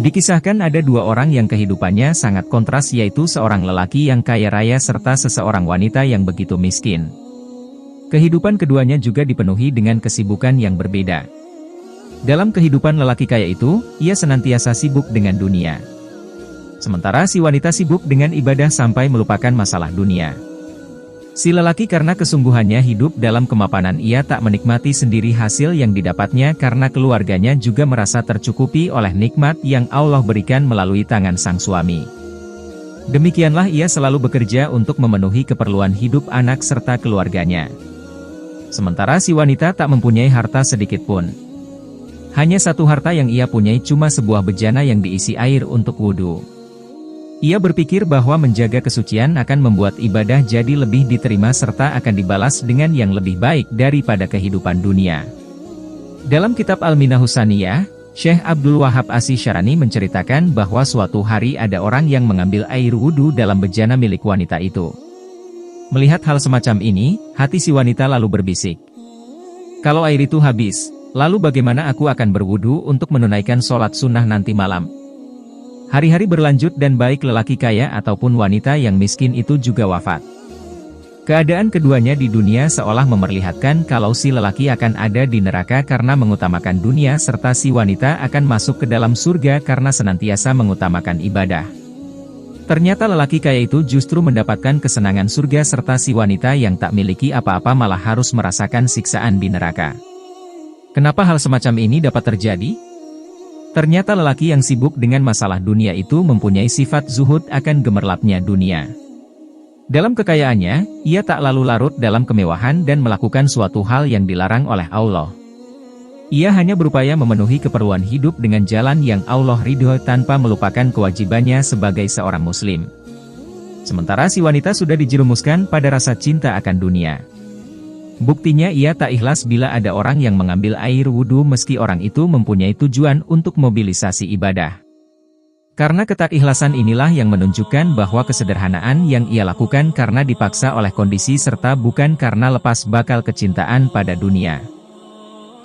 Dikisahkan ada dua orang yang kehidupannya sangat kontras, yaitu seorang lelaki yang kaya raya serta seseorang wanita yang begitu miskin. Kehidupan keduanya juga dipenuhi dengan kesibukan yang berbeda. Dalam kehidupan lelaki kaya itu, ia senantiasa sibuk dengan dunia. Sementara si wanita sibuk dengan ibadah sampai melupakan masalah dunia. Si lelaki karena kesungguhannya hidup dalam kemapanan, ia tak menikmati sendiri hasil yang didapatnya karena keluarganya juga merasa tercukupi oleh nikmat yang Allah berikan melalui tangan sang suami. Demikianlah ia selalu bekerja untuk memenuhi keperluan hidup anak serta keluarganya. Sementara si wanita tak mempunyai harta sedikit pun. Hanya satu harta yang ia punyai cuma sebuah bejana yang diisi air untuk wudhu. Ia berpikir bahwa menjaga kesucian akan membuat ibadah jadi lebih diterima serta akan dibalas dengan yang lebih baik daripada kehidupan dunia. Dalam kitab Al-Minah Husaniyah, Syekh Abdul Wahab Asy-Syarani menceritakan bahwa suatu hari ada orang yang mengambil air wudhu dalam bejana milik wanita itu. Melihat hal semacam ini, hati si wanita lalu berbisik, "Kalau air itu habis, lalu bagaimana aku akan berwudhu untuk menunaikan sholat sunnah nanti malam?" Hari-hari berlanjut dan baik lelaki kaya ataupun wanita yang miskin itu juga wafat. Keadaan keduanya di dunia seolah memperlihatkan kalau si lelaki akan ada di neraka karena mengutamakan dunia serta si wanita akan masuk ke dalam surga karena senantiasa mengutamakan ibadah. Ternyata lelaki kaya itu justru mendapatkan kesenangan surga serta si wanita yang tak miliki apa-apa malah harus merasakan siksaan di neraka. Kenapa hal semacam ini dapat terjadi? Ternyata lelaki yang sibuk dengan masalah dunia itu mempunyai sifat zuhud akan gemerlapnya dunia. Dalam kekayaannya, ia tak lalu larut dalam kemewahan dan melakukan suatu hal yang dilarang oleh Allah. Ia hanya berupaya memenuhi keperluan hidup dengan jalan yang Allah ridho tanpa melupakan kewajibannya sebagai seorang muslim. Sementara si wanita sudah dijerumuskan pada rasa cinta akan dunia. Buktinya ia tak ikhlas bila ada orang yang mengambil air wudhu meski orang itu mempunyai tujuan untuk mobilisasi ibadah. Karena ketakikhlasan inilah yang menunjukkan bahwa kesederhanaan yang ia lakukan karena dipaksa oleh kondisi serta bukan karena lepas bakal kecintaan pada dunia.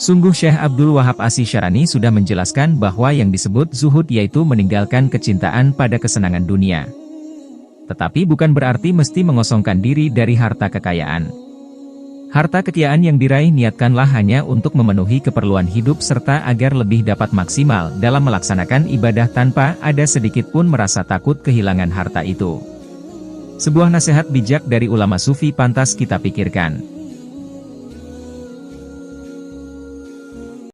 Sungguh Syekh Abdul Wahab Asy-Syarani sudah menjelaskan bahwa yang disebut zuhud yaitu meninggalkan kecintaan pada kesenangan dunia. Tetapi bukan berarti mesti mengosongkan diri dari harta kekayaan. Harta kekayaan yang diraih niatkanlah hanya untuk memenuhi keperluan hidup serta agar lebih dapat maksimal dalam melaksanakan ibadah tanpa ada sedikit pun merasa takut kehilangan harta itu. Sebuah nasihat bijak dari ulama sufi pantas kita pikirkan.